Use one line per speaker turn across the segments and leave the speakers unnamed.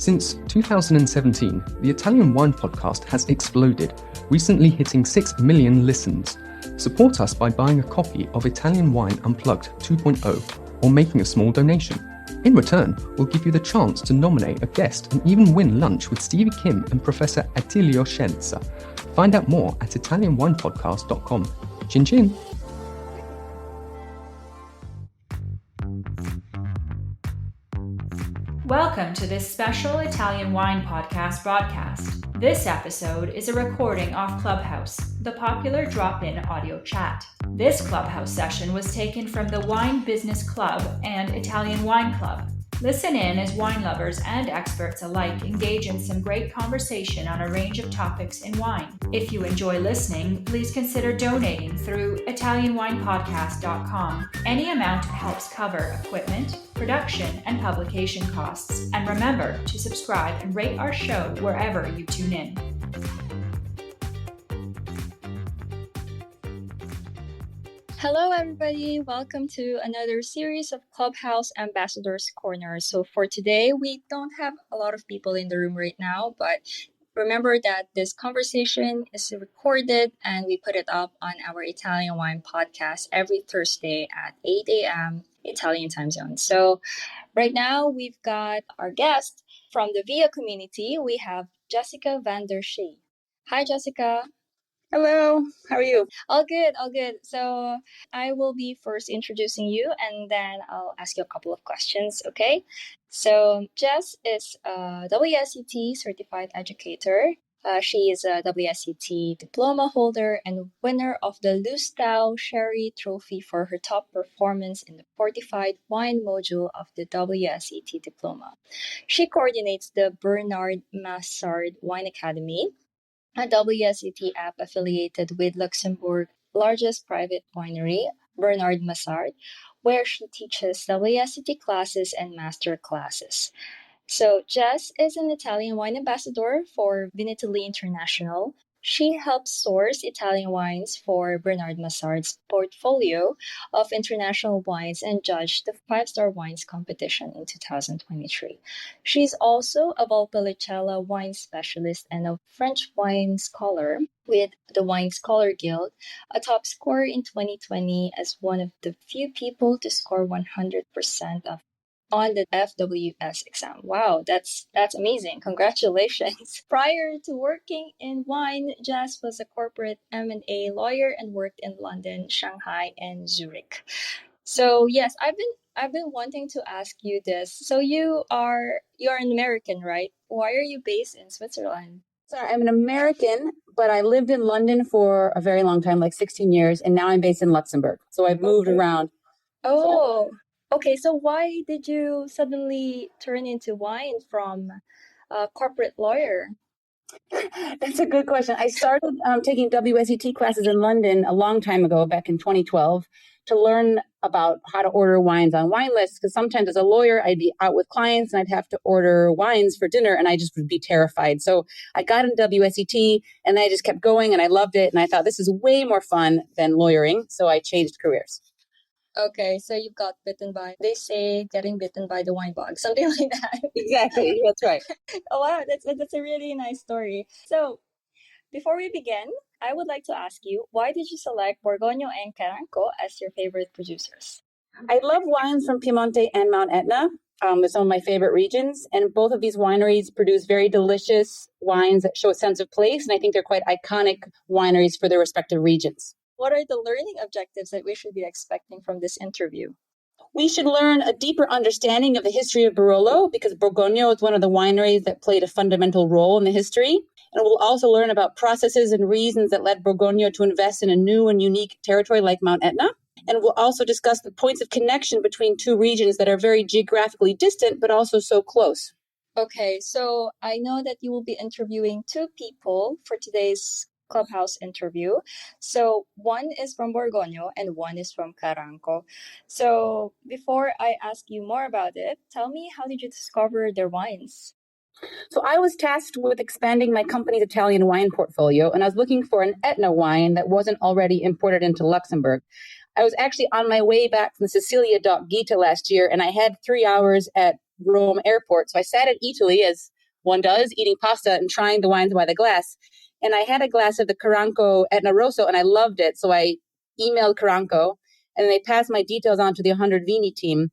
Since 2017, the Italian Wine Podcast has exploded, recently hitting 6 million listens. Support us by buying a copy of Italian Wine Unplugged 2.0 or making a small donation. In return, we'll give you the chance to nominate a guest and even win lunch with Stevie Kim and Professor Attilio Scienza. Find out more at italianwinepodcast.com. Chin chin!
Welcome to this special Italian Wine Podcast broadcast. This episode is a recording off Clubhouse, the popular drop-in audio chat. This Clubhouse session was taken from the Wine Business Club and Italian Wine Club. Listen in as wine lovers and experts alike engage in some great conversation on a range of topics in wine. If you enjoy listening, please consider donating through ItalianWinepodcast.com. Any amount helps cover equipment, production, and publication costs. And remember to subscribe and rate our show wherever you tune in.
Hello, everybody. Welcome to another series of Clubhouse Ambassadors Corner. So for today, we don't have a lot of people in the room right now, but remember that this conversation is recorded and we put it up on our Italian Wine Podcast every Thursday at 8 a.m. Italian time zone. So right now, we've got our guest from the VIA community. We have Jessica van der Schee. Hi, Jessica.
Hello, how are you?
All good, all good. So I will be first introducing you and then I'll ask you a couple of questions, okay? So Jess is a WSET certified educator. She is a WSET diploma holder and winner of the Lustau Sherry Trophy for her top performance in the fortified wine module of the WSET diploma. She coordinates the Bernard-Massard Wine Academy, a WSET app affiliated with Luxembourg's largest private winery, Bernard-Massard, where she teaches WSET classes and master classes. So Jess is an Italian wine ambassador for Vinitaly International. She helps source Italian wines for Bernard-Massard's portfolio of international wines and judged the 5-star wines competition in 2023. She's also a Valpolicella Wine Specialist and a French wine scholar with the Wine Scholar Guild, a top scorer in 2020 as one of the few people to score 100% on the FWS exam. Wow, that's amazing. Congratulations. Prior to working in wine, Jess was a corporate M&A lawyer and worked in London, Shanghai, and Zurich. So yes, I've been wanting to ask you this. So you're an American, right? Why are you based in Switzerland?
Sorry, I'm an American, but I lived in London for a very long time, like 16 years, and now I'm based in Luxembourg. So I've moved around.
Oh, okay. So why did you suddenly turn into wine from a corporate lawyer?
That's a good question. I started taking WSET classes in London a long time ago, back in 2012, to learn about how to order wines on wine lists. Because sometimes as a lawyer, I'd be out with clients and I'd have to order wines for dinner and I just would be terrified. So I got into WSET and I just kept going and I loved it. And I thought this is way more fun than lawyering. So I changed careers.
Okay, so you got bitten by, they say, getting bitten by the wine bug, something like that.
Exactly, that's right.
Oh, wow, that's a really nice story. So, before we begin, I would like to ask you, why did you select Borgogno and Carranco as your favorite producers?
I love wines from Piemonte and Mount Etna. They're some of my favorite regions, and both of these wineries produce very delicious wines that show a sense of place, and I think they're quite iconic wineries for their respective regions.
What are the learning objectives that we should be expecting from this interview?
We should learn a deeper understanding of the history of Barolo because Borgogno is one of the wineries that played a fundamental role in the history. And we'll also learn about processes and reasons that led Borgogno to invest in a new and unique territory like Mount Etna. And we'll also discuss the points of connection between two regions that are very geographically distant, but also so close.
Okay, so I know that you will be interviewing two people for today's Clubhouse interview. So one is from Borgogno and one is from Carranco. So before I ask you more about it, tell me, how did you discover their wines?
So I was tasked with expanding my company's Italian wine portfolio, and I was looking for an Etna wine that wasn't already imported into Luxembourg. I was actually on my way back from the Sicilia Doc Gita last year, and I had 3 hours at Rome airport. So I sat at Italy, as one does, eating pasta and trying the wines by the glass. And I had a glass of the Carranco Etna Rosso, and I loved it. So I emailed Carranco, and they passed my details on to the 100 Vini team.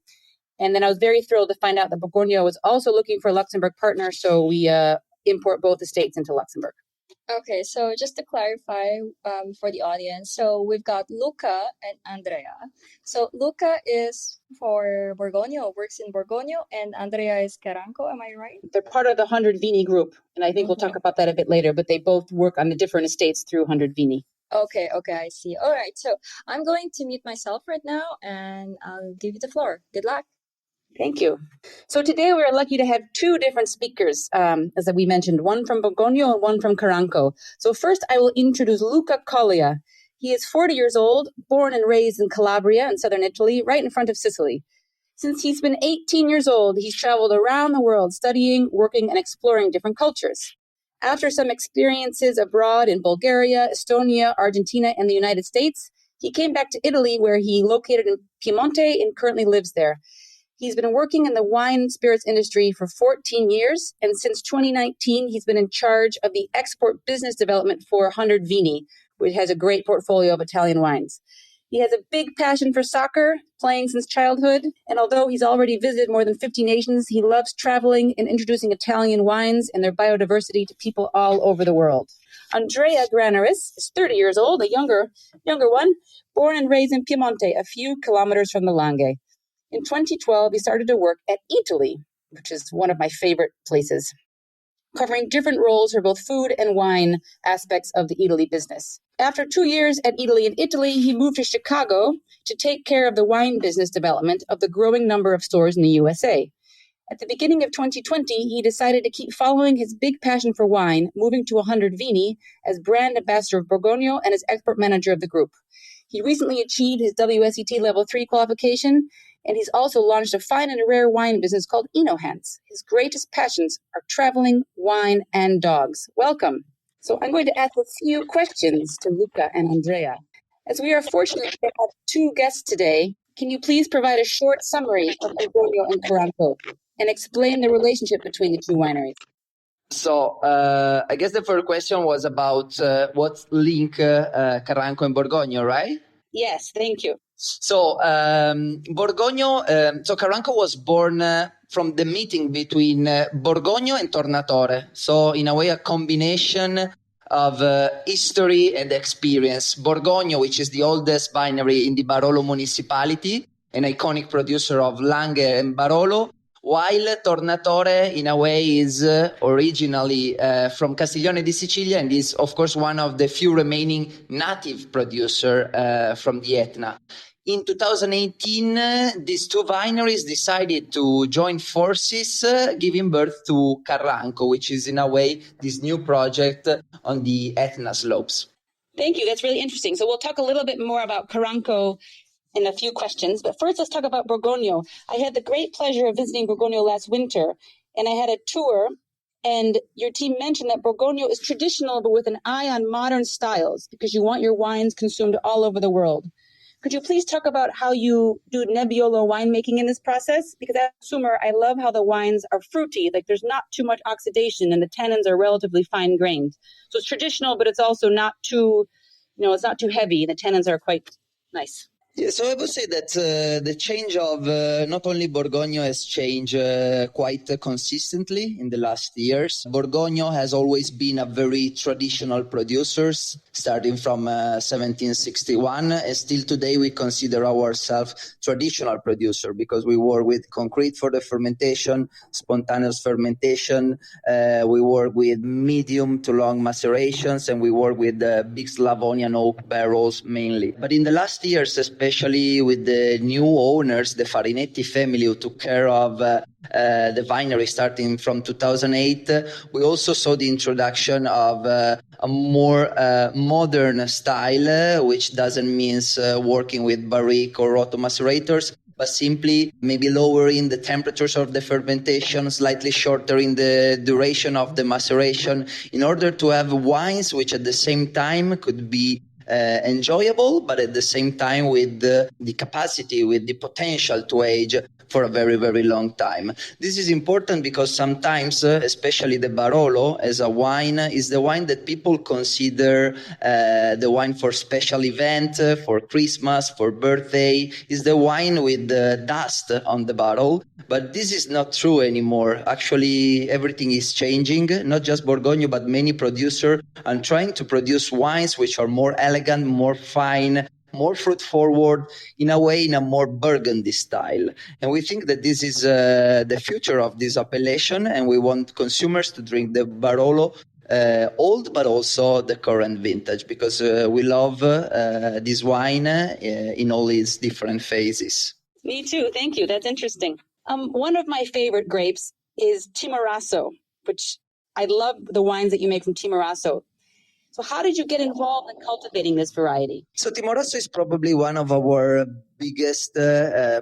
And then I was very thrilled to find out that Borgogno was also looking for a Luxembourg partner. So we import both estates into Luxembourg.
Okay, so just to clarify for the audience, so we've got Luca and Andrea. So Luca is for Borgogno, works in Borgogno, and Andrea is Carranco, am I right?
They're part of the 100 Vini group, and I think we'll talk about that a bit later, but they both work on the different estates through 100 Vini.
Okay, I see. All right, so I'm going to mute myself right now, and I'll give you the floor. Good luck.
Thank you. So today we are lucky to have two different speakers, as we mentioned, one from Borgogno and one from Carranco. So first I will introduce Luca Collia. He is 40 years old, born and raised in Calabria in southern Italy, right in front of Sicily. Since he's been 18 years old, he's traveled around the world studying, working, and exploring different cultures. After some experiences abroad in Bulgaria, Estonia, Argentina, and the United States, he came back to Italy, where he located in Piemonte and currently lives there. He's been working in the wine and spirits industry for 14 years, and since 2019, he's been in charge of the export business development for 100 Vini, which has a great portfolio of Italian wines. He has a big passion for soccer, playing since childhood, and although he's already visited more than 50 nations, he loves traveling and introducing Italian wines and their biodiversity to people all over the world. Andrea Graneris is 30 years old, a younger one, born and raised in Piemonte, a few kilometers from the Langhe. In 2012, he started to work at Italy, which is one of my favorite places, covering different roles for both food and wine aspects of the Italy business. After 2 years at Italy in Italy, he moved to Chicago to take care of the wine business development of the growing number of stores in the USA. At the beginning of 2020, he decided to keep following his big passion for wine, moving to 100 Vini as brand ambassador of Borgogno and as export manager of the group. He recently achieved his WSET Level 3 qualification, and he's also launched a fine and rare wine business called Enohans. His greatest passions are traveling, wine, and dogs. Welcome. So I'm going to ask a few questions to Luca and Andrea. As we are fortunate to have two guests today, can you please provide a short summary of Borgogno and Carranco and explain the relationship between the two wineries?
So I guess the first question was about what link Carranco and Borgogno, right?
Yes, thank you.
So Borgogno, so Carranco was born from the meeting between Borgogno and Tornatore. So in a way, a combination of history and experience. Borgogno, which is the oldest winery in the Barolo municipality, an iconic producer of Langhe and Barolo, while Tornatore, in a way, is originally from Castiglione di Sicilia and is, of course, one of the few remaining native producer from the Etna. In 2018, these two wineries decided to join forces, giving birth to Carranco, which is, in a way, this new project on the Etna slopes.
Thank you. That's really interesting. So we'll talk a little bit more about Carranco in a few questions. But first, let's talk about Borgogno. I had the great pleasure of visiting Borgogno last winter, and I had a tour, and your team mentioned that Borgogno is traditional, but with an eye on modern styles, because you want your wines consumed all over the world. Could you please talk about how you do Nebbiolo winemaking in this process? Because as a consumer, I love how the wines are fruity, like there's not too much oxidation and the tannins are relatively fine grained. So it's traditional, but it's also not too, it's not too heavy. The tannins are quite nice.
Yeah, so I would say that the change of not only Borgogno has changed quite consistently in the last years. Borgogno has always been a very traditional producer, starting from 1761, and still today we consider ourselves traditional producer because we work with concrete for the fermentation, spontaneous fermentation, we work with medium to long macerations, and we work with big Slavonian oak barrels mainly. But in the last years, especially with the new owners, the Farinetti family, who took care of the winery starting from 2008, we also saw the introduction of a more modern style, which doesn't mean working with barrique or auto macerators, but simply maybe lowering the temperatures of the fermentation, slightly shortening the duration of the maceration, in order to have wines which at the same time could be enjoyable, but at the same time with the capacity, with the potential to age for a very, very long time. This is important because sometimes, especially the Barolo as a wine, is the wine that people consider the wine for special event, for Christmas, for birthday, is the wine with the dust on the bottle. But this is not true anymore. Actually, everything is changing, not just Borgogno, but many producers are trying to produce wines which are more elegant, more fine, more fruit forward, in a way, in a more Burgundy style. And we think that this is the future of this appellation, and we want consumers to drink the Barolo old, but also the current vintage, because we love this wine in all its different phases.
Me too. Thank you. That's interesting. One of my favorite grapes is Timorasso, which I love the wines that you make from Timorasso. So how did you get involved in cultivating this variety?
So Timorasso is probably one of our biggest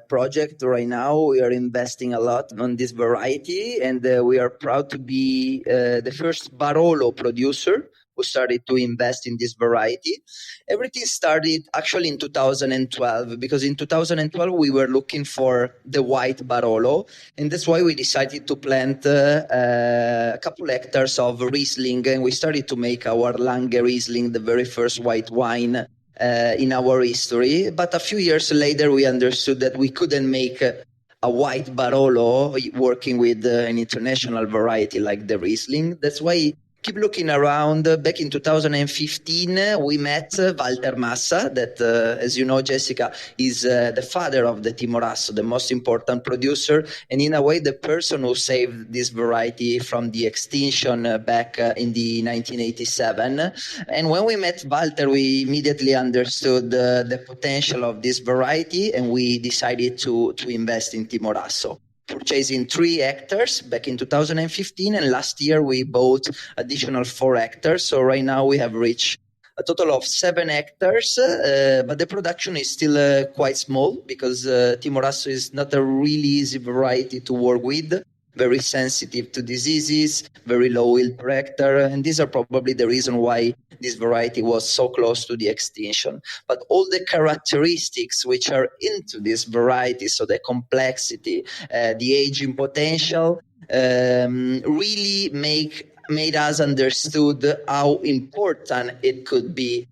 project right now. We are investing a lot on this variety, and we are proud to be the first Barolo producer who started to invest in this variety. Everything started actually in 2012, because in 2012 we were looking for the white Barolo, and that's why we decided to plant a couple hectares of Riesling, and we started to make our Lange Riesling, the very first white wine in our history. But a few years later we understood that we couldn't make a white Barolo working with an international variety like the Riesling. That's why keep looking around. Back in 2015, we met Bernard-Massard, that, as you know, Jessica, is the father of the Timorasso, the most important producer, and in a way, the person who saved this variety from the extinction back in the 1987. And when we met Walter, we immediately understood the potential of this variety, and we decided to invest in Timorasso. Purchasing 3 hectares back in 2015, and last year we bought additional 4 hectares. So right now we have reached a total of 7 hectares, but the production is still quite small, because Timorasso is not a really easy variety to work with. Very sensitive to diseases, very low yield per hectare, and these are probably the reason why this variety was so close to the extinction. But all the characteristics which are into this variety, so the complexity, the aging potential, really made us understood how important it could be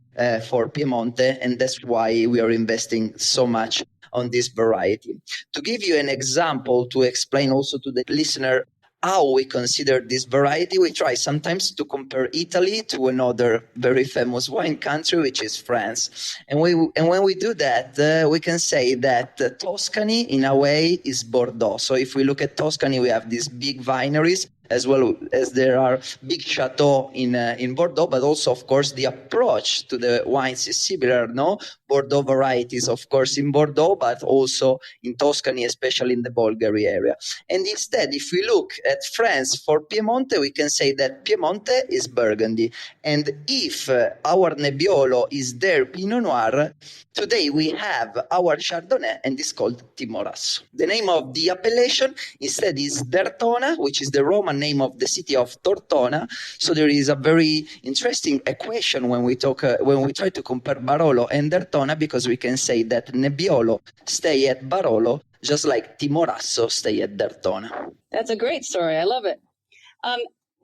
for Piemonte, and that's why we are investing so much on this variety. To give you an example, to explain also to the listener how we consider this variety, we try sometimes to compare Italy to another very famous wine country, which is France. And when we do that, we can say that Tuscany, in a way, is Bordeaux. So if we look at Tuscany, we have these big wineries, as well as there are big chateaux in Bordeaux, but also, of course, the approach to the wines is similar, no? Bordeaux varieties, of course, in Bordeaux, but also in Tuscany, especially in the Bulgari area. And instead, if we look at France for Piemonte, we can say that Piemonte is Burgundy. And if our Nebbiolo is their Pinot Noir, today we have our Chardonnay, and it's called Timorasso. The name of the appellation instead is Dertona, which is the Roman name of the city of Tortona. So there is a very interesting equation when we try to compare Barolo and Dertona, because we can say that Nebbiolo stay at Barolo, just like Timorasso stay at Dertona.
That's a great story. I love it.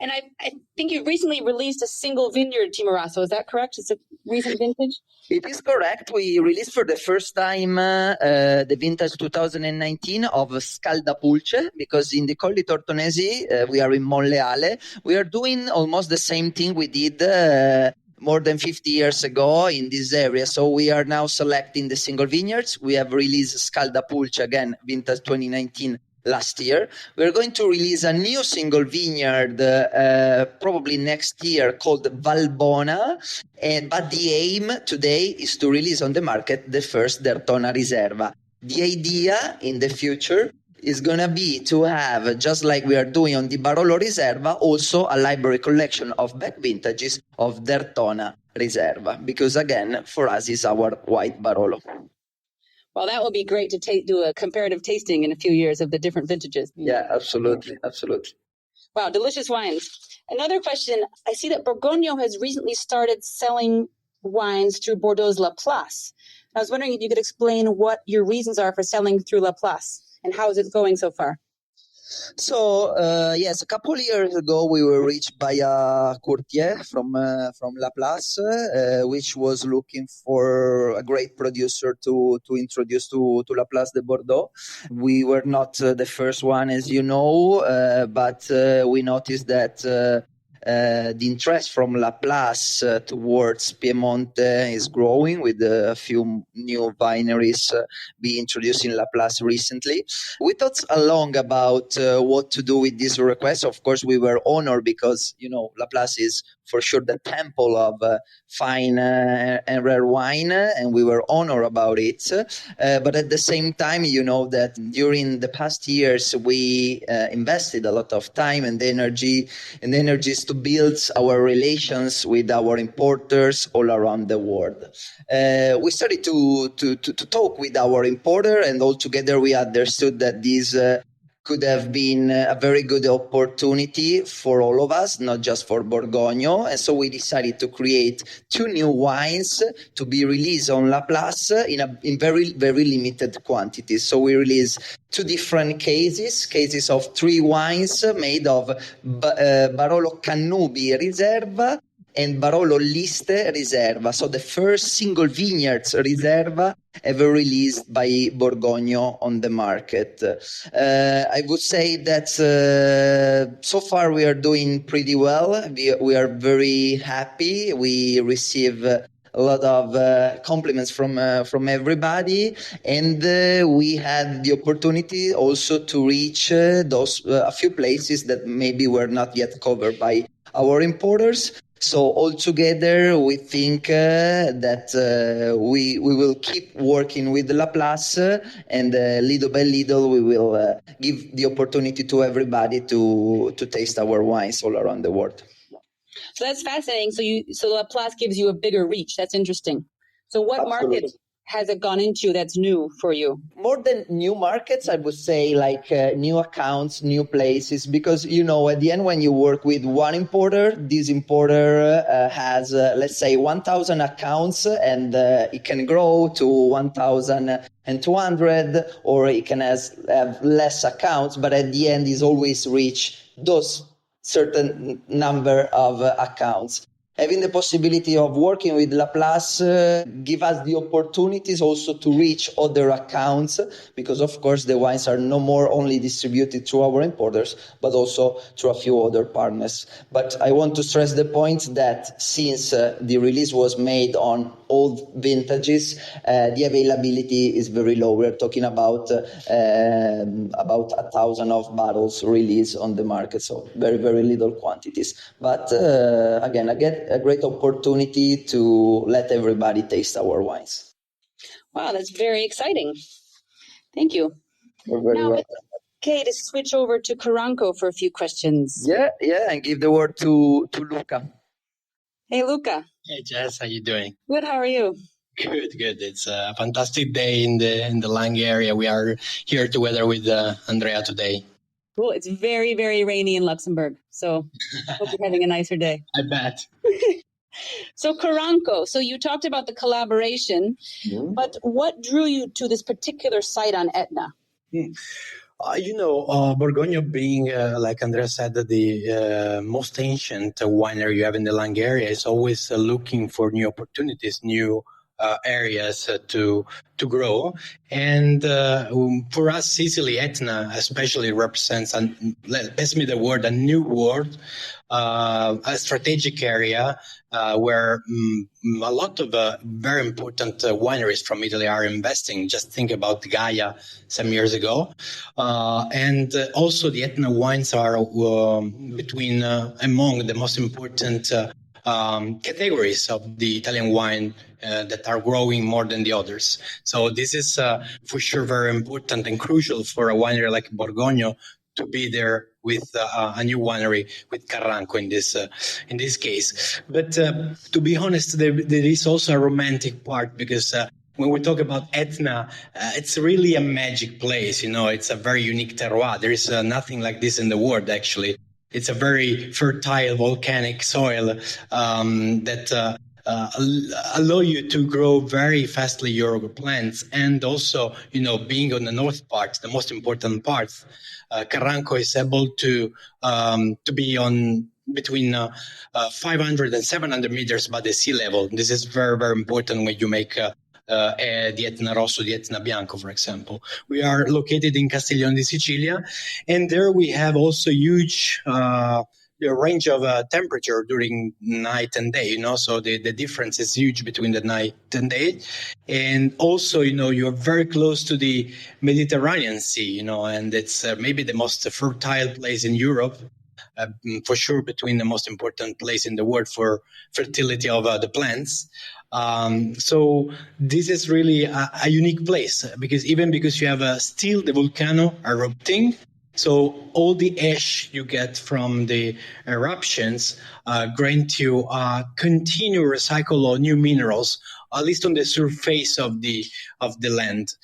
And I think you recently released a single vineyard Timorasso. Is that correct? It's a recent vintage?
It is correct. We released for the first time the vintage 2019 of Scaldapulce, because in the Colli Tortonesi, we are in Monleale. We are doing almost the same thing we did more than 50 years ago in this area. So we are now selecting the single vineyards. We have released Scaldapulce, again, vintage 2019, last year. We're going to release a new single vineyard probably next year called Valbona, but the aim today is to release on the market the first Dertona Riserva. The idea in the future is going to be to have, just like we are doing on the Barolo Riserva, also a library collection of back vintages of Dertona Riserva, because again, for us, is our white Barolo.
Well, that will be great to do a comparative tasting in a few years of the different vintages.
Yeah, absolutely. Absolutely.
Wow, delicious wines. Another question. I see that Borgogno has recently started selling wines through Bordeaux's La Place. I was wondering if you could explain what your reasons are for selling through La Place. And how is it going so far?
So, yes, a couple of years ago, we were reached by a courtier from Laplace, which was looking for a great producer to introduce to Laplace de Bordeaux. We were not the first one, as you know, but we noticed that the interest from Laplace towards Piemonte is growing, with a few new wineries being introduced in Laplace recently. We thought long about what to do with this request. Of course, we were honored because, Laplace is for sure the temple of fine and rare wine, and we were honored about it. But at the same time, that during the past years, we invested a lot of time and energies to build our relations with our importers all around the world. We started to talk with our importer, and all together we understood that this could have been a very good opportunity for all of us, not just for Borgogno. And so we decided to create 2 new wines to be released on Laplace in very, very limited quantities. So we released 2 different cases of 3 wines made of Barolo Cannubi Riserva and Barolo Liste Riserva. So the first single vineyards Riserva ever released by Borgogno on the market. I would say that so far we are doing pretty well. We are very happy. We receive a lot of compliments from everybody, and we had the opportunity also to reach a few places that maybe were not yet covered by our importers. So altogether, we think that we will keep working with Laplace, and little by little we will give the opportunity to everybody to taste our wines all around the world.
So that's fascinating. So Laplace gives you a bigger reach. That's interesting. So what market has it gone into that's new for you?
More than new markets, I would say like new accounts, new places, because, at the end, when you work with one importer, this importer has, let's say, 1,000 accounts, and it can grow to 1,200, or it can have less accounts, but at the end, is always reach those certain number of accounts. Having the possibility of working with Laplace give us the opportunities also to reach other accounts, because of course the wines are no more only distributed through our importers, but also through a few other partners. But I want to stress the point that since the release was made on old vintages, the availability is very low. We're talking about 1,000 of bottles released on the market, so very, very little quantities. But again, I get a great opportunity to let everybody taste our wines.
Wow, that's very exciting. Thank you.
You're very welcome.
Okay, to switch over to Carranco for a few questions.
Yeah, and give the word to Luca.
Hey, Luca.
Hey, Jess, how you doing?
Good, how are you?
Good. It's a fantastic day in the Langhe area. We are here together with Andrea today.
Cool. It's very, very rainy in Luxembourg, so hope you're having a nicer day.
I bet.
So Carranco, so you talked about the collaboration, but what drew you to this particular site on Etna?
Borgogno being, like Andrea said, the most ancient winery you have in the Langhe area, is always looking for new opportunities, new areas to grow. And for us, Sicily, Etna especially represents, pass me the word, a new world, a strategic area where a lot of very important wineries from Italy are investing. Just think about Gaia some years ago. And also the Etna wines are among the most important categories of the Italian wine that are growing more than the others. So this is for sure very important and crucial for a winery like Borgogno to be there with a new winery with Carranco in this case. But to be honest, there is also a romantic part, because when we talk about Etna, it's really a magic place. It's a very unique terroir. There is nothing like this in the world, actually. It's a very fertile volcanic soil that allow you to grow very fastly your plants. And also, being on the north part, the most important part, Carranco is able to be on between 500 and 700 meters above the sea level. This is very, very important when you make the Etna Rosso, the Etna Bianco, for example. We are located in Castiglione di Sicilia, and there we have also huge range of temperature during night and day, so the difference is huge between the night and day. And also, you're very close to the Mediterranean Sea, and it's maybe the most fertile place in Europe. For sure, between the most important place in the world for fertility of the plants. So this is really a unique place because you have still the volcano erupting. So all the ash you get from the eruptions grant you continue recycle of new minerals, at least on the surface of the land.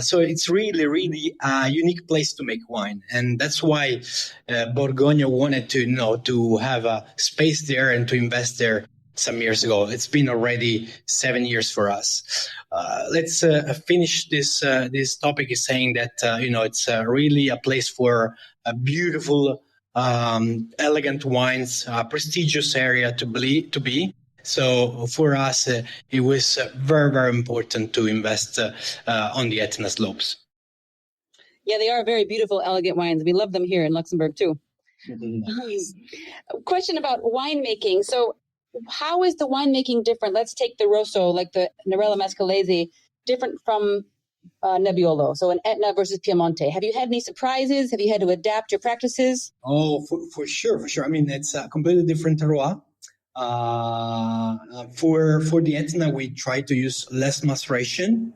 So it's really, really a unique place to make wine. And that's why Borgogno wanted to have a space there and to invest there some years ago. It's been already 7 years for us. Let's finish this topic is saying that, it's really a place for beautiful, elegant wines, a prestigious area to be. So for us, it was very, very important to invest on the Etna slopes.
Yeah, they are very beautiful, elegant wines. We love them here in Luxembourg too. Question about winemaking. So how is the winemaking different? Let's take the Rosso, like the Nerello Mascalese, different from Nebbiolo. So an Etna versus Piemonte. Have you had any surprises? Have you had to adapt your practices?
Oh, for sure. I mean, it's a completely different terroir. For the Etna, we try to use less maceration.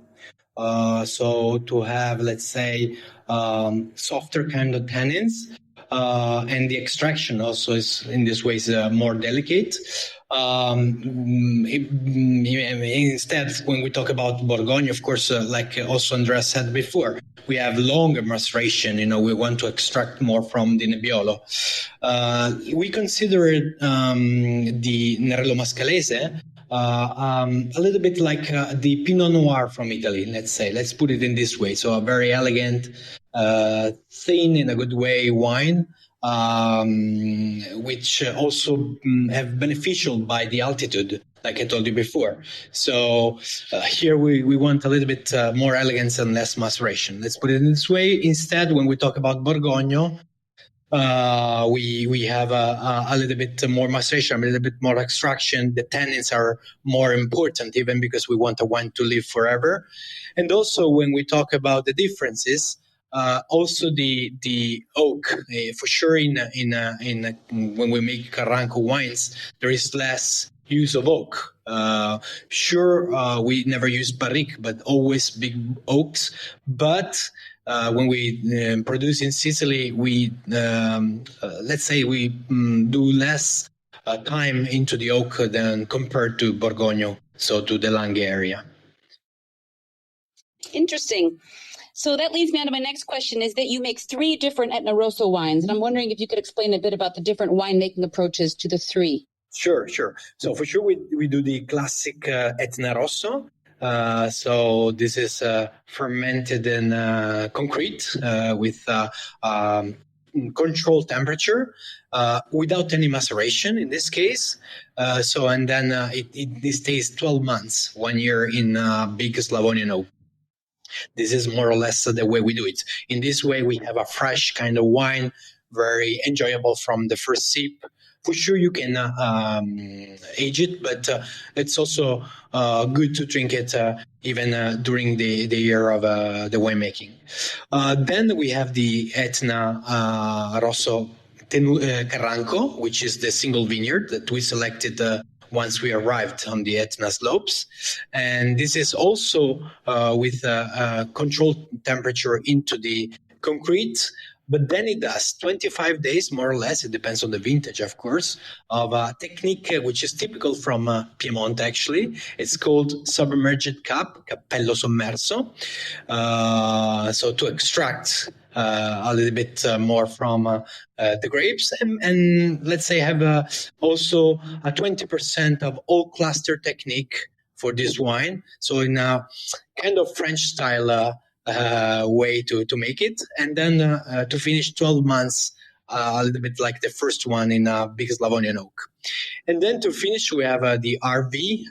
So to have, let's say, softer kind of tannins. And the extraction also is in this way more delicate. Instead, when we talk about Borgogno, of course, like also Andrea said before, we have longer maceration. We want to extract more from the Nebbiolo. We consider the Nerello Mascalese a little bit like the Pinot Noir from Italy, let's put it in this way. So a very elegant, thin in a good way wine, which also have beneficial by the altitude, like I told you before. So here we want a little bit more elegance and less maceration. Let's put it in this way. Instead, when we talk about Borgogno, we have a little bit more maceration, a little bit more extraction. The tannins are more important, even because we want a wine to live forever. And also, when we talk about the differences, also the oak, for sure. When we make Carranco wines, there is less use of oak. We never use barrique, but always big oaks. But when we produce in Sicily, we let's say we do less time into the oak than compared to Borgogno, so to the Langhe area.
Interesting. So that leads me on to my next question, is that you make 3 different Etna Rosso wines. And I'm wondering if you could explain a bit about the different winemaking approaches to the 3.
Sure. So for sure, we do the classic Etna Rosso. So this is fermented in concrete with controlled temperature without any maceration in this case. And then it stays 12 months, 1 year in big Slavonian oak. This is more or less the way we do it. In this way, we have a fresh kind of wine, very enjoyable from the first sip. For sure, you can age it, but it's also good to drink it even during the year of the winemaking. Then we have the Etna Rosso Carranco, which is the single vineyard that we selected once we arrived on the Etna slopes. And this is also with a controlled temperature into the concrete. But then it does 25 days, more or less, it depends on the vintage, of course, of a technique which is typical from Piedmont, actually. It's called submerged cap, cappello sommerso. So to extract a little bit more from the grapes, and let's say have also a 20% of oak cluster technique for this wine. So in a kind of French style way to make it, and then to finish 12 months, a little bit like the first one in big Slavonian oak. And then to finish, we have the RV.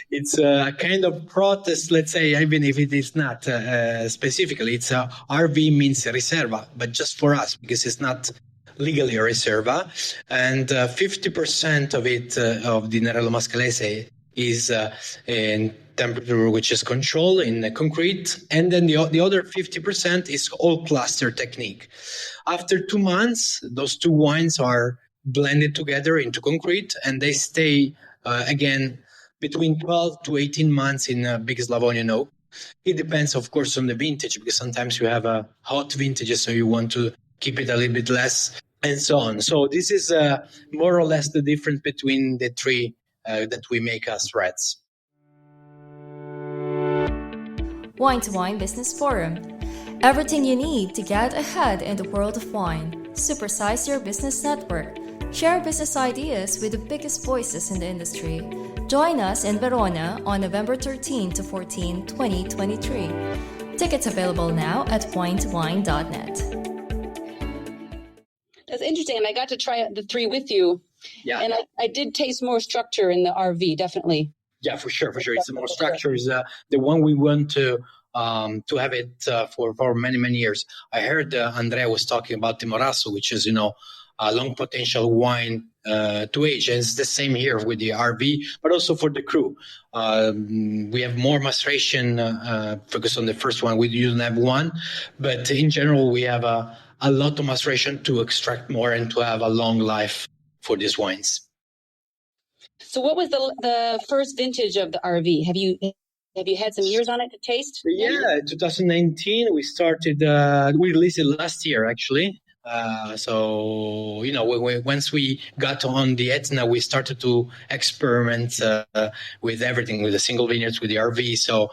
It's a kind of protest, let's say, even if it is not specifically. It's RV means Riserva, but just for us, because it's not legally a Riserva. And 50% of it, of the Nerello Mascalese, is in temperature which is controlled in concrete. And then the other 50% is all cluster technique. After 2 months, those two wines are blended together into concrete, and they stay again between 12 to 18 months in big Slavonian oak. It depends, of course, on the vintage, because sometimes you have a hot vintages, so you want to keep it a little bit less, and so on. So this is more or less the difference between the three that we make as reds.
Wine to Wine Business Forum. Everything you need to get ahead in the world of wine. Supersize your business network. Share business ideas with the biggest voices in the industry. Join us in Verona on November 13 to 14, 2023. Tickets available now at winetowine.net.
That's interesting, and I got to try the three with you.
Yeah,
and I did taste more structure in the RV, definitely.
Yeah, for sure. It's more structure. Is the one we want to have it for many years. I heard Andrea was talking about Timorasso, which is a long potential wine to age, and it's the same here with the RV, but also for the cru. We have more maceration focus on the first one. We don't have one, but in general we have a lot of maceration to extract more and to have a long life for these wines.
So what was the first vintage of the RV? Have you had some years on it to taste?
Yeah, 2019 we started. We released it last year, actually. So once we got on the Etna, we started to experiment with everything, with the single vineyards, with the RV. So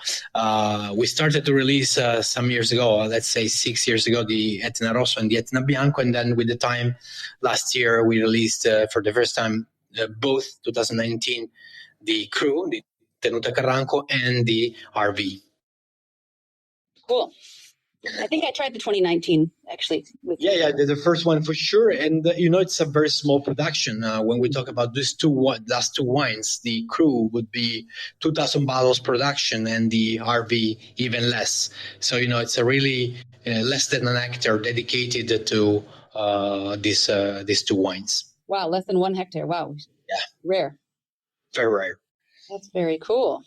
we started to release some years ago, let's say 6 years ago, the Etna Rosso and the Etna Bianco, and then with the time last year we released for the first time both 2019 the Cru, the Tenuta Carranco, and the RV.
Cool. I think I tried the 2019 actually.
Yeah, the first one for sure. And it's a very small production. When we talk about these last two wines, the Cru would be 2,000 bottles production, and the RV even less. So it's a really less than an hectare dedicated to these two wines.
Wow, less than 1 hectare. Wow.
Yeah.
Rare.
Very rare.
That's very cool.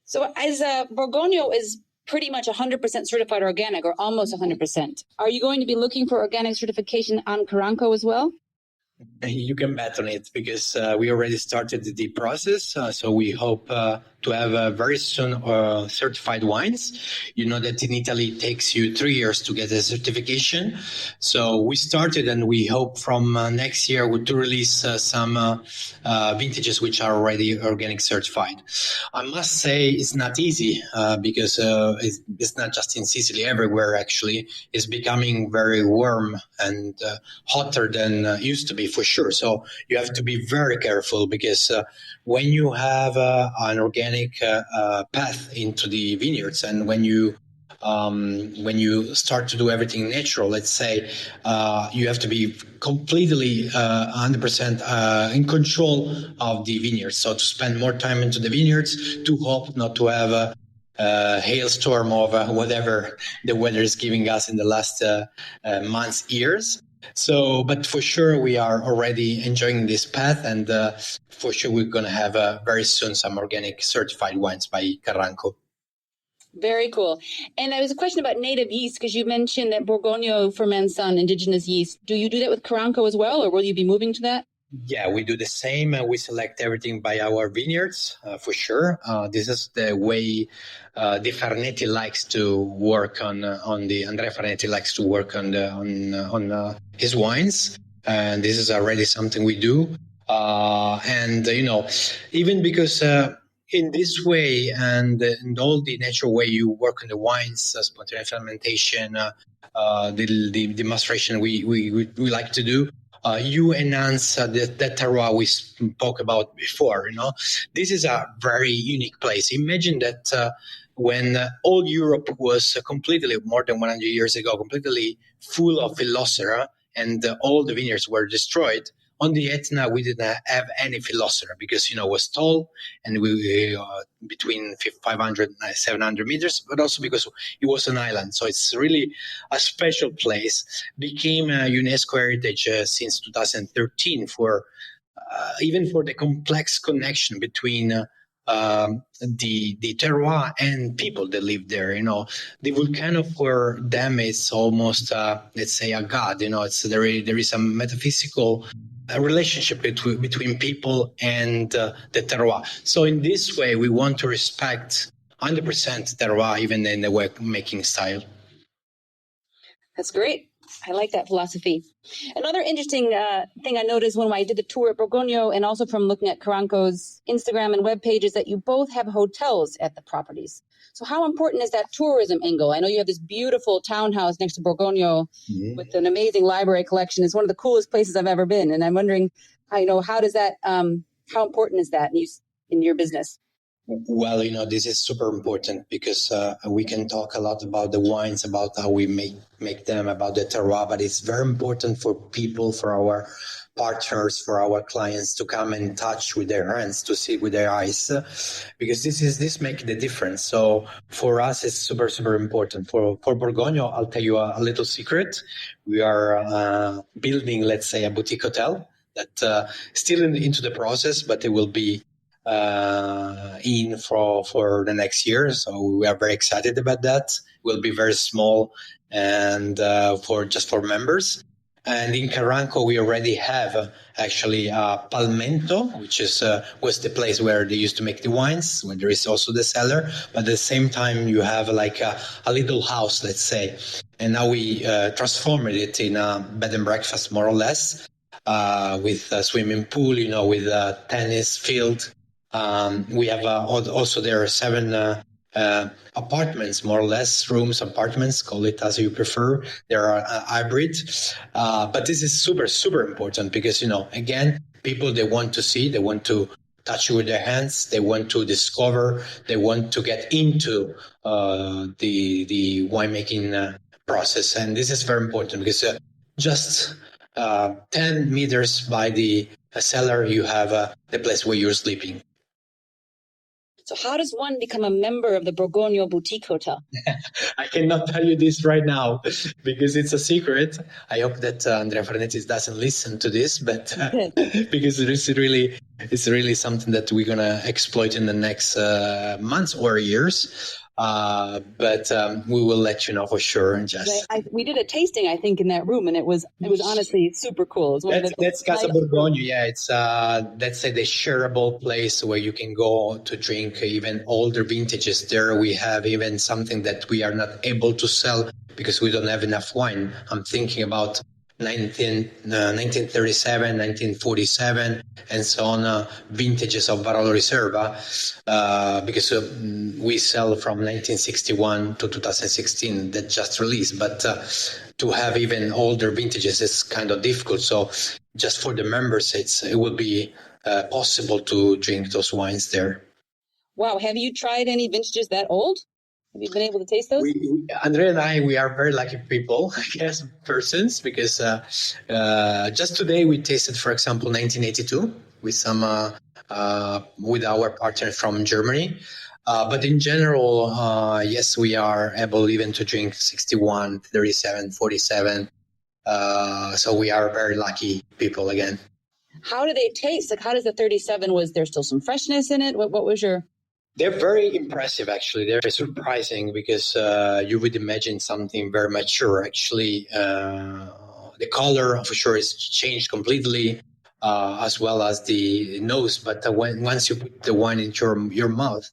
So as Borgogno is pretty much 100% certified organic, or almost 100%. Are you going to be looking for organic certification on Carranco as well?
You can bet on it, because we already started the process. So we hope to have very soon certified wines. You know that in Italy it takes you 3 years to get a certification. So we started, and we hope from next year to release some vintages which are already organic certified. I must say it's not easy because it's not just in Sicily, everywhere actually. It's becoming very warm and hotter than it used to be, for sure. So you have to be very careful, because when you have an organic path into the vineyards, and when you start to do everything natural, let's say, you have to be completely 100% in control of the vineyards. So to spend more time into the vineyards, to hope not to have a hailstorm of whatever the weather is giving us in the last months, years. So, but for sure, we are already enjoying this path, and for sure, we're going to have very soon some organic certified wines by Carranco.
Very cool. And there was a question about native yeast, because you mentioned that Borgogno ferments on indigenous yeast. Do you do that with Carranco as well, or will you be moving to that?
Yeah, we do the same. We select everything by our vineyards, for sure. This is the way Di Farnetti likes to work on the Andrea Farnetti likes to work on his wines, and this is already something we do. And even because in this way and all the natural way you work on the wines, spontaneous fermentation, the maceration we like to do, you enhance that terroir we spoke about before. This is a very unique place. Imagine that when all Europe was completely, more than 100 years ago, completely full of Phylloxera, and all the vineyards were destroyed. On the Etna, we didn't have any Phylloxera because, it was tall and we between 500 and 700 meters, but also because it was an island. So it's really a special place. Became a UNESCO heritage since 2013 for even for the complex connection between the terroir and people that live there. The volcano for them is almost let's say a god. There is a metaphysical relationship between people and the terroir. So in this way, we want to respect 100% terroir, even in the work making style.
That's great. I like that philosophy. Another interesting thing I noticed when I did the tour at Borgogno, and also from looking at Carranco's Instagram and web page, is that you both have hotels at the properties. So how important is that tourism angle? I know you have this beautiful townhouse next to Borgogno with an amazing library collection. It's one of the coolest places I've ever been. And I'm wondering, how does that, how important is that in your business?
Well, this is super important because we can talk a lot about the wines, about how we make them, about the terroir, but it's very important for people, for our partners, for our clients to come and touch with their hands, to see with their eyes, because this makes the difference. So for us, it's super, super important. For Borgogno, I'll tell you a little secret. We are building, let's say, a boutique hotel that still into the process, but it will be in for the next year. So we are very excited about that. It will be very small and for members. And in Carranco, we already have actually Palmento, which was the place where they used to make the wines, where there is also the cellar. But at the same time, you have like a little house, let's say. And now we transformed it in a bed and breakfast, more or less, with a swimming pool, with a tennis field. We have also there are 7 apartments, more or less, apartments, call it as you prefer. There are hybrid. But this is super, super important because, again, people, they want to see, they want to touch with their hands, they want to discover, they want to get into the winemaking process. And this is very important because just 10 meters by the cellar, you have the place where you're sleeping.
So how does one become a member of the Borgogno Boutique Hotel?
I cannot tell you this right now because it's a secret. I hope that Andrea Farnetti doesn't listen to this, but because it's really something that we're going to exploit in the next months or years. But we will let you know for sure, Jess.
We did a tasting, I think, in that room, and it was honestly super cool.
That's Casa Borgogno. Yeah, it's let's say the shareable place where you can go to drink even older vintages. There we have even something that we are not able to sell because we don't have enough wine. I'm thinking about 1937, 1947, and so on, vintages of Barolo Riserva, because we sell from 1961 to 2016 that just released. But to have even older vintages is kind of difficult. So just for the members, it will be possible to drink those wines there.
Wow. Have you tried any vintages that old? Have you been able to taste those?
Andrea and I, we are very lucky people, I guess, persons, because just today we tasted, for example, 1982 with some with our partner from Germany. But in general, yes, we are able even to drink 61, 37, 47. So we are very lucky people again.
How do they taste? Like, how does the 37? Was there still some freshness in it? What was your...
They're very impressive, actually. They're surprising because you would imagine something very mature. Actually, the color, for sure, is changed completely, as well as the nose. But once you put the wine into your mouth,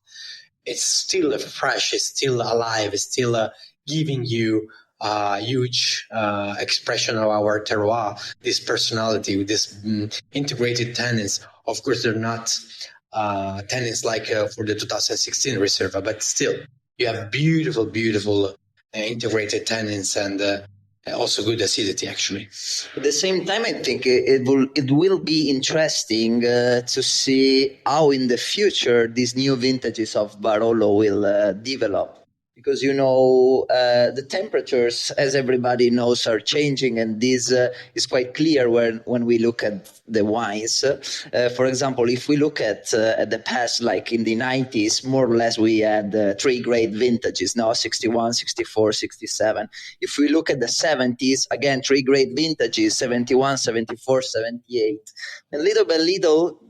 it's still fresh, it's still alive, it's still giving you a huge expression of our terroir, this personality, with this integrated tannins. Of course, they're not tannins like for the 2016 Reserva, but still you have beautiful integrated tannins and also good acidity, actually.
At the same time, I think it will be interesting to see how in the future these new vintages of Barolo will develop. Because, the temperatures, as everybody knows, are changing, and this is quite clear when we look at the wines. For example, if we look at the past, like in the 90s, more or less we had 3 great vintages, now 61, 64, 67. If we look at the 70s, again, 3 great vintages, 71, 74, 78. And little by little,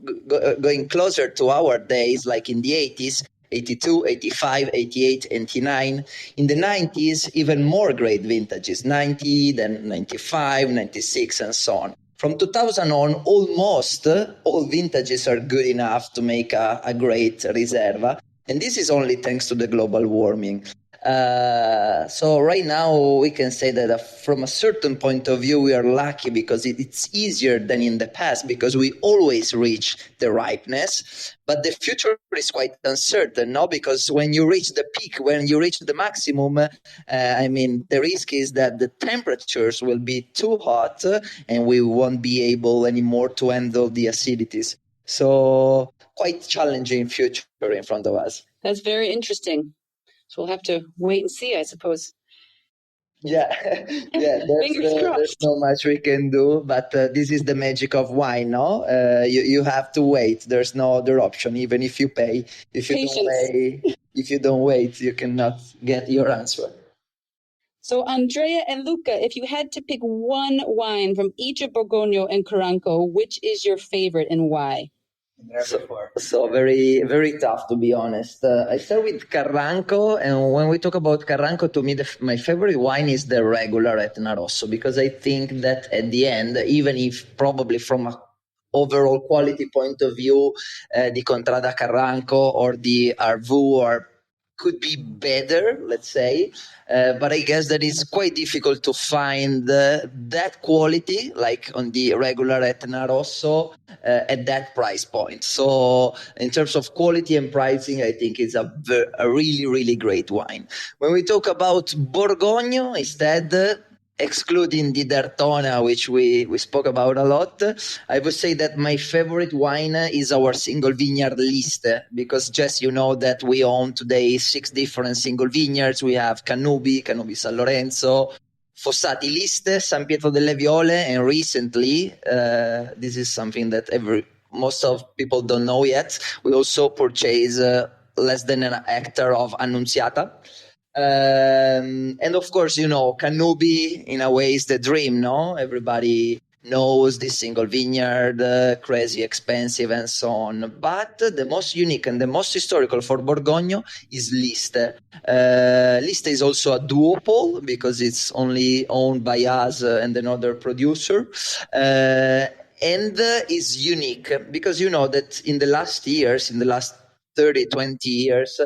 going closer to our days, like in the 80s, 82, 85, 88, 89. In the 90s, even more great vintages, 90, then 95, 96, and so on. From 2000 on, almost all vintages are good enough to make a great Riserva. And this is only thanks to the global warming. So right now we can say that from a certain point of view we are lucky because it's easier than in the past because we always reach the ripeness, but the future is quite uncertain, no? Because when you reach the peak, when you reach the maximum, the risk is that the temperatures will be too hot and we won't be able anymore to handle the acidities. So quite challenging future in front of us.
That's very interesting. So we'll have to wait and see, I suppose.
Yeah, there's not much we can do, but this is the magic of wine, no? You have to wait. There's no other option, even if you pay. If you don't wait, you cannot get your answer.
So Andrea and Luca, if you had to pick one wine from each of Borgogno and Carranco, which is your favorite and why?
So very, very tough, to be honest. I start with Carranco, and when we talk about Carranco, to me, my favorite wine is the regular Etna Rosso, because I think that at the end, even if probably from an overall quality point of view, the Contrada Carranco or the Arvoux could be better, let's say, but I guess that it's quite difficult to find that quality, like on the regular Etna Rosso, at that price point. So in terms of quality and pricing, I think it's a really, really great wine. When we talk about Borgogno, instead, excluding the Dertona, which we spoke about a lot, I would say that my favorite wine is our single vineyard list, because Jess, you know that we own today 6 different single vineyards. We have Canubi San Lorenzo, Fossati Liste, San Pietro delle Viole, and recently, this is something that most of people don't know yet, we also purchased less than an hectare of Annunziata. And of course, Canubi in a way is the dream, no? Everybody knows this single vineyard, crazy expensive and so on. But the most unique and the most historical for Borgogno is Liste. Liste is also a duopole because it's only owned by us and another producer. And is unique because you know that in the last 30, 20 years,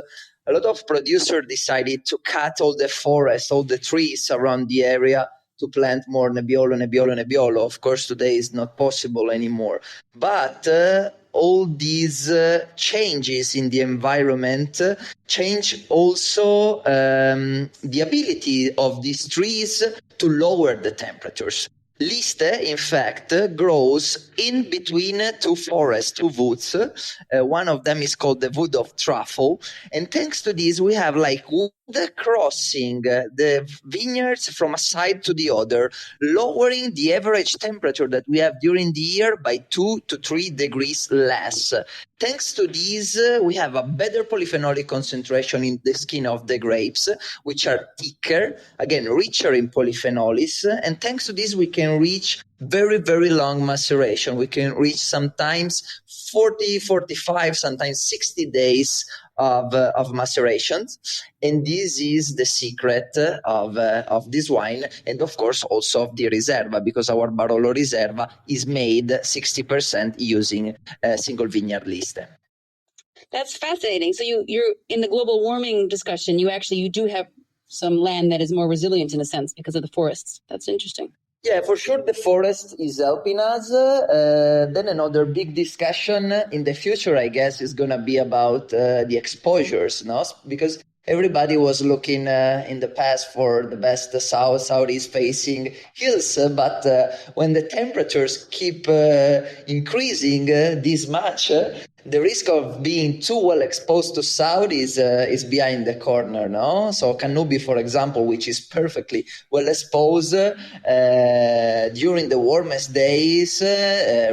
a lot of producers decided to cut all the forests, all the trees around the area to plant more Nebbiolo. Of course, today is not possible anymore. But all these changes in the environment change also the ability of these trees to lower the temperatures. Liste, in fact, grows in between 2 forests, 2 woods. One of them is called the Wood of Truffle. And thanks to this, we have like wood crossing the vineyards from a side to the other, lowering the average temperature that we have during the year by 2 to 3 degrees less. Thanks to this, we have a better polyphenolic concentration in the skin of the grapes, which are thicker, again, richer in polyphenols. And thanks to this, we can reach very, very long maceration. We can reach sometimes 40, 45, sometimes 60 days of maceration. And this is the secret of this wine, and of course also of the Riserva, because our Barolo Riserva is made 60% using single vineyard Liste.
That's fascinating. So you're in the global warming discussion, you do have some land that is more resilient in a sense because of the forests. That's interesting.
Yeah, for sure, the forest is helping us. Then another big discussion in the future, I guess, is going to be about the exposures, no? Because everybody was looking in the past for the best southeast facing hills, but when the temperatures keep increasing this much, the risk of being too well exposed to south is behind the corner, no? So Cannubi, for example, which is perfectly well exposed, during the warmest days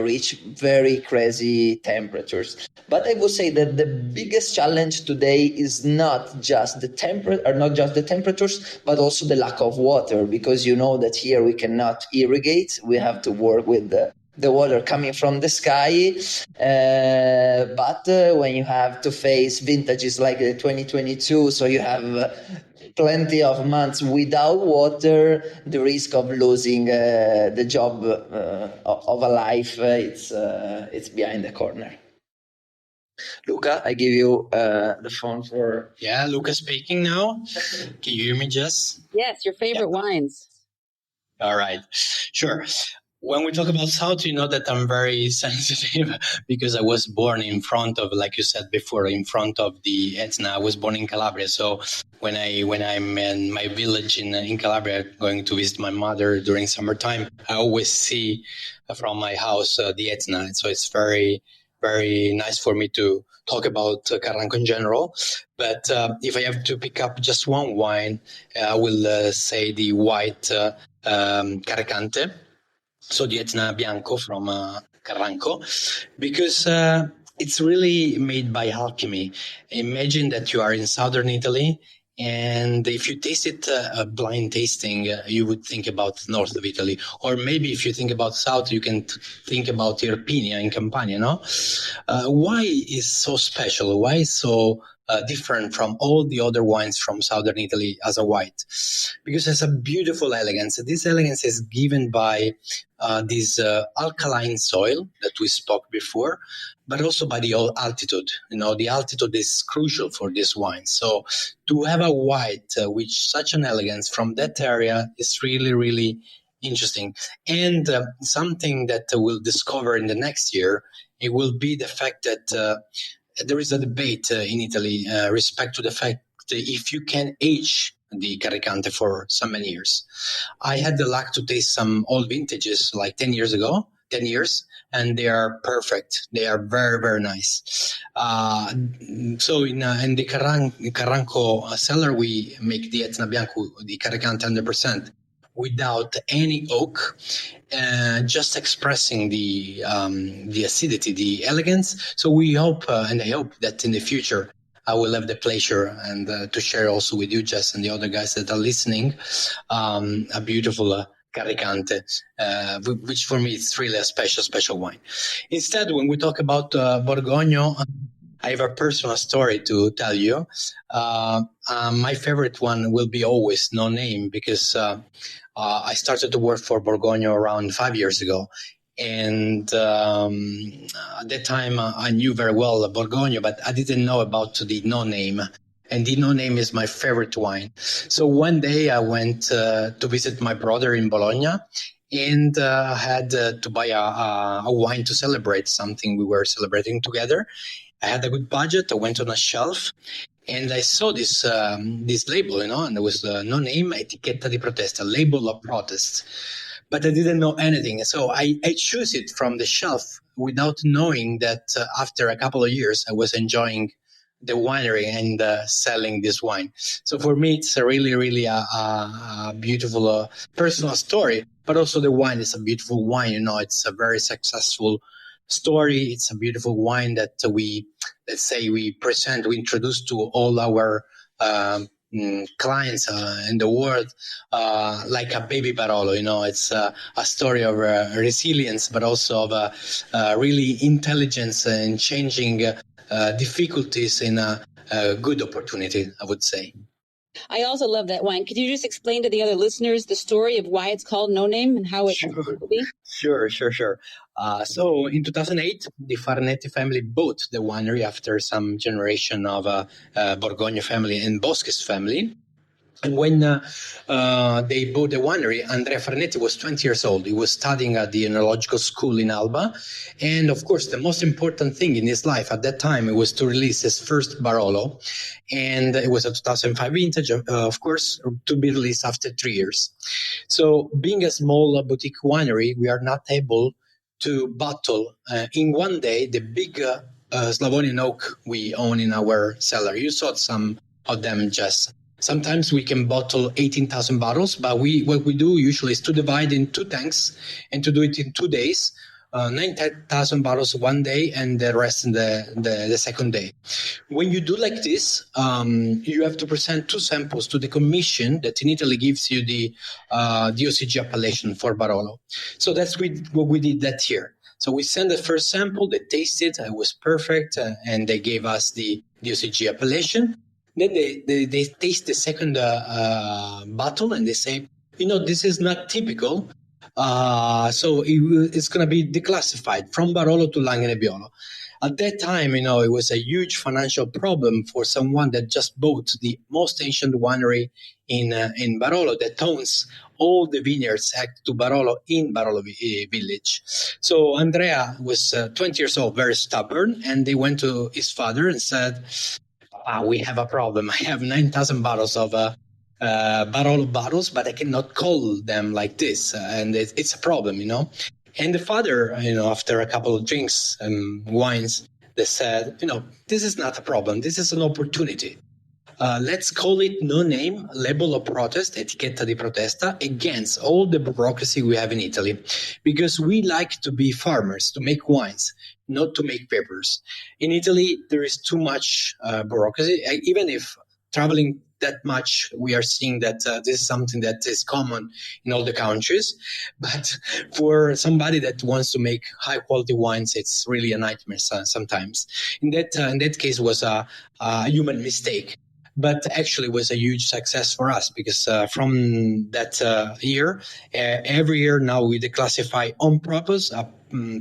reach very crazy temperatures. But I would say that the biggest challenge today is not just the temperatures, but also the lack of water, because you know that here we cannot irrigate. We have to work with the water coming from the sky. But when you have to face vintages like the 2022, so you have plenty of months without water, the risk of losing the job of a life, it's behind the corner. Luca, I give you the phone for...
Yeah, Luca speaking now. Can you hear me, Jess?
Yes, your favorite wines.
All right, sure. When we talk about South, you know that I'm very sensitive because I was born in front of, like you said before, in front of the Etna. I was born in Calabria, so when I'm in my village in Calabria, going to visit my mother during summertime, I always see from my house the Etna. So it's very, very nice for me to talk about Carranco in general. But if I have to pick up just one wine, I will say the white Caricante. So the Etna Bianco from Carranco, because it's really made by alchemy. Imagine that you are in southern Italy, and if you taste it blind tasting, you would think about north of Italy. Or maybe if you think about south, you can think about Irpinia in Campania, no? Why is so special? Why is so different from all the other wines from southern Italy as a white? Because it has a beautiful elegance. This elegance is given by this alkaline soil that we spoke before, but also by the altitude. You know, the altitude is crucial for this wine. So to have a white with such an elegance from that area is really, really interesting. And something that we'll discover in the next year, it will be the fact that there is a debate in Italy respect to the fact that if you can age the Caricante for so many years. I had the luck to taste some old vintages like 10 years, and they are perfect. They are very, very nice. So in the Carranco cellar, we make the Etna Bianco, the Caricante 100%, without any oak, just expressing the acidity, the elegance. So we hope, and I hope that in the future, I will have the pleasure and to share also with you, Jess, and the other guys that are listening, a beautiful Caricante, which for me is really a special wine. Instead, when we talk about Borgogno, I have a personal story to tell you. My favorite one will be always No Name, because I started to work for Borgogno around 5 years ago. And at that time, I knew very well Borgogno, but I didn't know about the No Name. And the No Name is my favorite wine. So one day I went to visit my brother in Bologna, and had to buy a wine to celebrate something we were celebrating together. I had a good budget. I went on a shelf, and I saw this label, and there was No Name, Etichetta di Protesta, label of protest. But I didn't know anything. So I chose it from the shelf without knowing that after a couple of years, I was enjoying the winery and selling this wine. So for me, it's a really, really a beautiful personal story, but also the wine is a beautiful wine. It's a very successful story. It's a beautiful wine that we introduce to all our clients in the world, like a baby Barolo. It's a story of resilience, but also of really intelligence and changing difficulties in a good opportunity, I would say.
I also love that wine. Could you just explain to the other listeners the story of why it's called No Name and how it came to be?
Sure. So in 2008, the Farnetti family bought the winery after some generation of Borgogno family and Bosques family. And when they bought the winery, Andrea Farnetti was 20 years old. He was studying at the Enological School in Alba. And of course, the most important thing in his life at that time, it was to release his first Barolo. And it was a 2005 vintage, of course, to be released after 3 years. So being a small boutique winery, we are not able to bottle in one day the big Slavonian oak we own in our cellar. You saw some of them, Jess. Sometimes we can bottle 18,000 bottles, but what we do usually is to divide in 2 tanks and to do it in 2 days, 9,000 bottles one day and the rest in the second day. When you do like this, you have to present 2 samples to the commission that in Italy gives you the DOCG appellation for Barolo. So that's what we did that year. So we sent the first sample, they tasted, it was perfect, and they gave us the DOCG appellation. Then they taste the second bottle and they say, this is not typical. So it's going to be declassified from Barolo to Langhe Nebbiolo. At that time, it was a huge financial problem for someone that just bought the most ancient winery in Barolo that owns all the vineyards act to Barolo in Barolo village. So Andrea was 20 years old, very stubborn, and they went to his father and said, we have a problem. I have 9,000 bottles of Barolo bottles, but I cannot call them like this. And it's a problem, And the father, after a couple of drinks and wines, they said, this is not a problem. This is an opportunity. Let's call it no name, label of protest, etichetta di protesta, against all the bureaucracy we have in Italy. Because we like to be farmers, to make wines, not to make papers. In Italy, there is too much bureaucracy. Even if traveling that much, we are seeing that this is something that is common in all the countries. But for somebody that wants to make high quality wines, it's really a nightmare sometimes. In that case, it was a human mistake. But actually it was a huge success for us because from that year, every year now we declassify on purpose a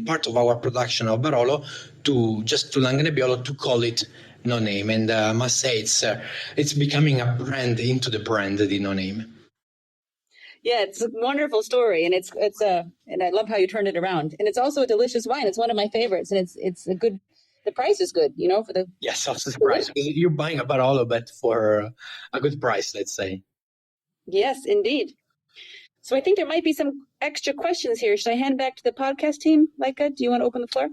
part of our production of Barolo to Langhe Nebbiolo to call it no name. And I must say it's becoming a brand into the brand, the no name.
Yeah, it's a wonderful story, and it's and I love how you turned it around. And it's also a delicious wine. It's one of my favorites, and it's a good. The price is good, for the...
Yes, also the price. You're buying a Barolo, but for a good price, let's say.
Yes, indeed. So I think there might be some extra questions here. Should I hand back to the podcast team? Laika, do you want to open the floor?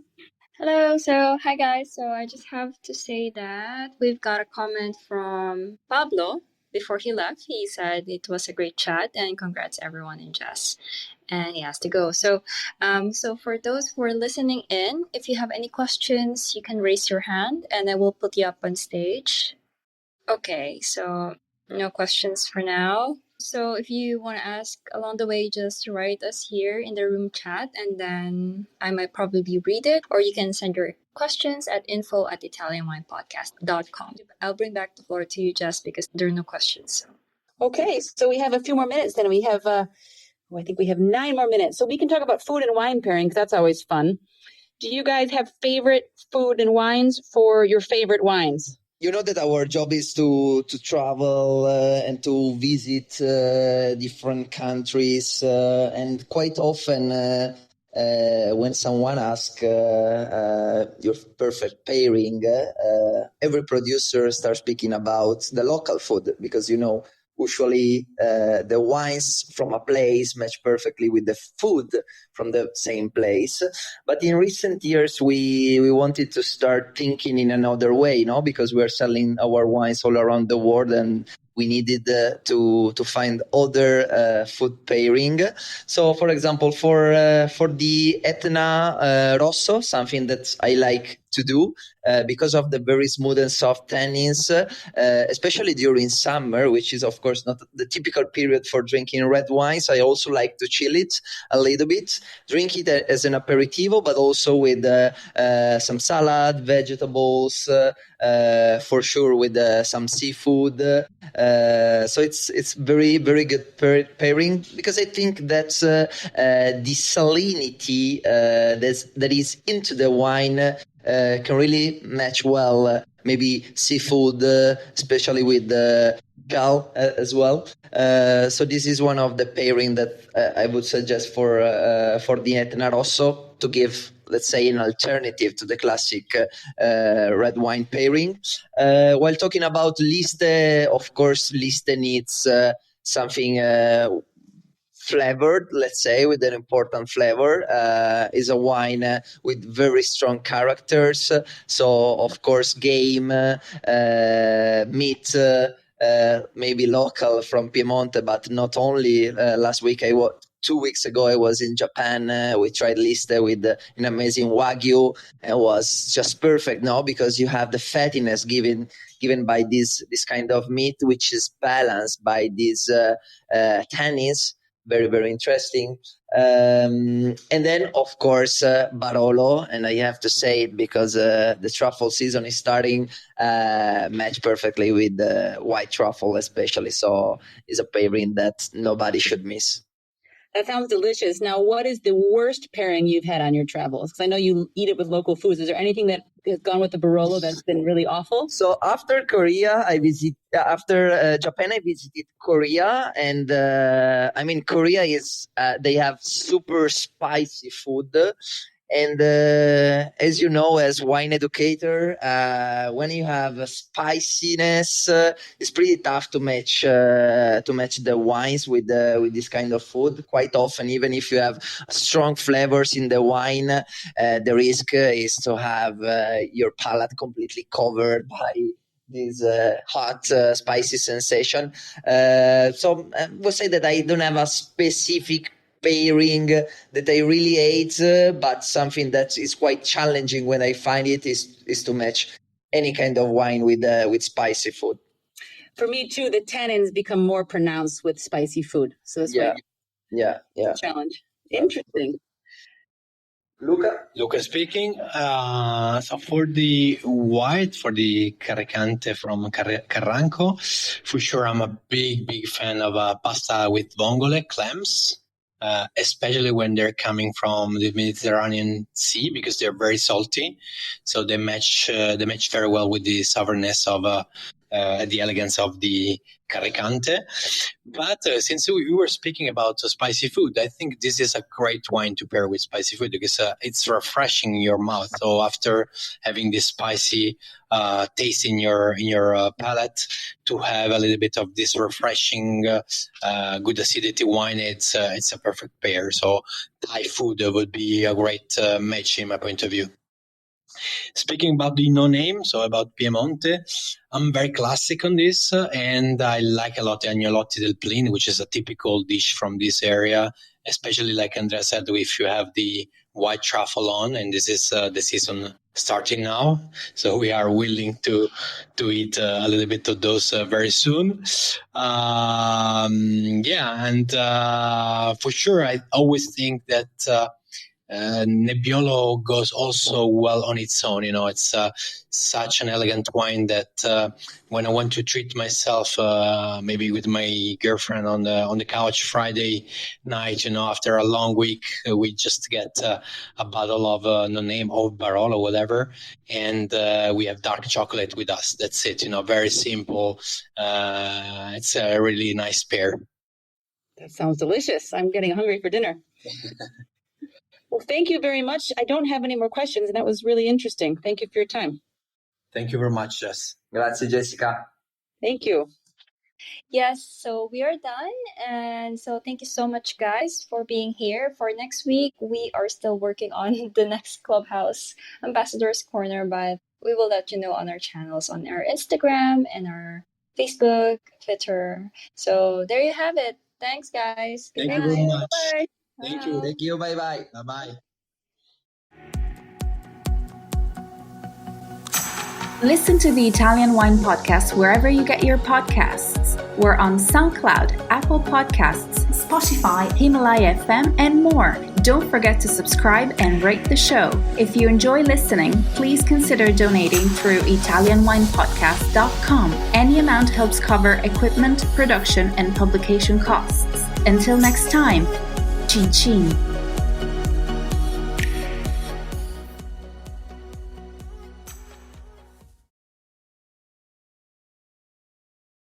Hello. So, hi guys. So I just have to say that we've got a comment from Pablo. Before he left, he said it was a great chat and congrats everyone in Jess. And he has to go. So, so for those who are listening in, if you have any questions, you can raise your hand and I will put you up on stage. Okay, so no questions for now. So if you want to ask along the way, just write us here in the room chat and then I might probably read it, or you can send your questions at info@italianwinepodcast.com. I'll bring back the floor to you, Jess, because there are no questions.
Okay, so we have a few more minutes then. We have, I think we have 9 more minutes. So we can talk about food and wine pairing, because that's always fun. Do you guys have favorite food and wines for your favorite wines?
You know that our job is to travel and to visit different countries, and quite often when someone asks your perfect pairing, every producer starts speaking about the local food because, usually the wines from a place match perfectly with the food from the same place. But in recent years, we wanted to start thinking in another way, because we are selling our wines all around the world and we needed to find other food pairing. So, for example, for the Etna Rosso, something that I like to do because of the very smooth and soft tannins, especially during summer, which is, of course, not the typical period for drinking red wines. I also like to chill it a little bit, drink it as an aperitivo, but also with some salad, vegetables, for sure with some seafood. So it's very, very good pairing because I think that the salinity that is into the wine can really match well maybe seafood, especially with gel as well. So this is one of the pairing that I would suggest for the Etna Rosso to give, let's say, an alternative to the classic red wine pairing. While talking about Liste, of course, Liste needs something flavored, let's say, with an important flavor. Is a wine with very strong characters. So, of course, game, meat, maybe local from Piemonte, but not only. Last week, 2 weeks ago, I was in Japan. We tried Liste with an amazing Wagyu. It was just perfect, no? Because you have the fattiness given by this kind of meat, which is balanced by these tannins. Very, very interesting. And then, of course, Barolo, and I have to say it because the truffle season is starting, match perfectly with white truffle especially. So it's a pairing that nobody should miss.
That sounds delicious. Now, what is the worst pairing you've had on your travels? Because I know you eat it with local foods. Is there anything that has gone with the Barolo that's been really awful?
So after Japan, I visited Korea, and Korea is they have super spicy food. And as you know, as wine educator, when you have a spiciness, it's pretty tough to match the wines with this kind of food. Quite often, even if you have strong flavors in the wine, the risk is to have your palate completely covered by this hot, spicy sensation. So I would say that I don't have a specific pairing that I really hate, but something that is quite challenging when I find it is to match any kind of wine with spicy food.
For me too, the tannins become more pronounced with spicy food, so that's why
it's
a challenge. Interesting.
Luca speaking. So for the white, for the Caricante from Carranco, for sure I'm a big fan of pasta with vongole, clams. Especially when they're coming from the Mediterranean Sea, because they're very salty, so they match very well with the sourness of the elegance of the Caricante. But since we were speaking about spicy food, I think this is a great wine to pair with spicy food because it's refreshing in your mouth. So after having this spicy taste in your palate, to have a little bit of this refreshing, good acidity wine, it's a perfect pair. So Thai food would be a great match in my point of view. Speaking about the no-name, so about Piemonte, I'm very classic on this, and I like a lot the agnolotti del Plin, which is a typical dish from this area, especially like Andrea said, if you have the white truffle on, and this is the season starting now, so we are willing to eat a little bit of those very soon. And for sure, I always think that Nebbiolo goes also well on its own. It's such an elegant wine that when I want to treat myself, maybe with my girlfriend on the couch Friday night, after a long week, we just get a bottle of no-name or Barolo, whatever, and we have dark chocolate with us. That's it. Very simple. It's a really nice pair.
That sounds delicious. I'm getting hungry for dinner. Well, thank you very much. I don't have any more questions, and that was really interesting. Thank you for your time.
Thank you very much, Jess.
Grazie, Jessica.
Thank you.
Yes, so we are done. And so thank you so much, guys, for being here. For next week, we are still working on the next Clubhouse Ambassadors Corner, but we will let you know on our channels, on our Instagram and our Facebook, Twitter. So there you have it. Thanks, guys.
Thank you very much.
Bye.
Thank you. Bye-bye. Bye-bye.
Listen to the Italian Wine Podcast wherever you get your podcasts. We're on SoundCloud, Apple Podcasts, Spotify, Himalaya FM, and more. Don't forget to subscribe and rate the show. If you enjoy listening, please consider donating through ItalianWinePodcast.com. Any amount helps cover equipment, production, and publication costs. Until next time, Chin Chin.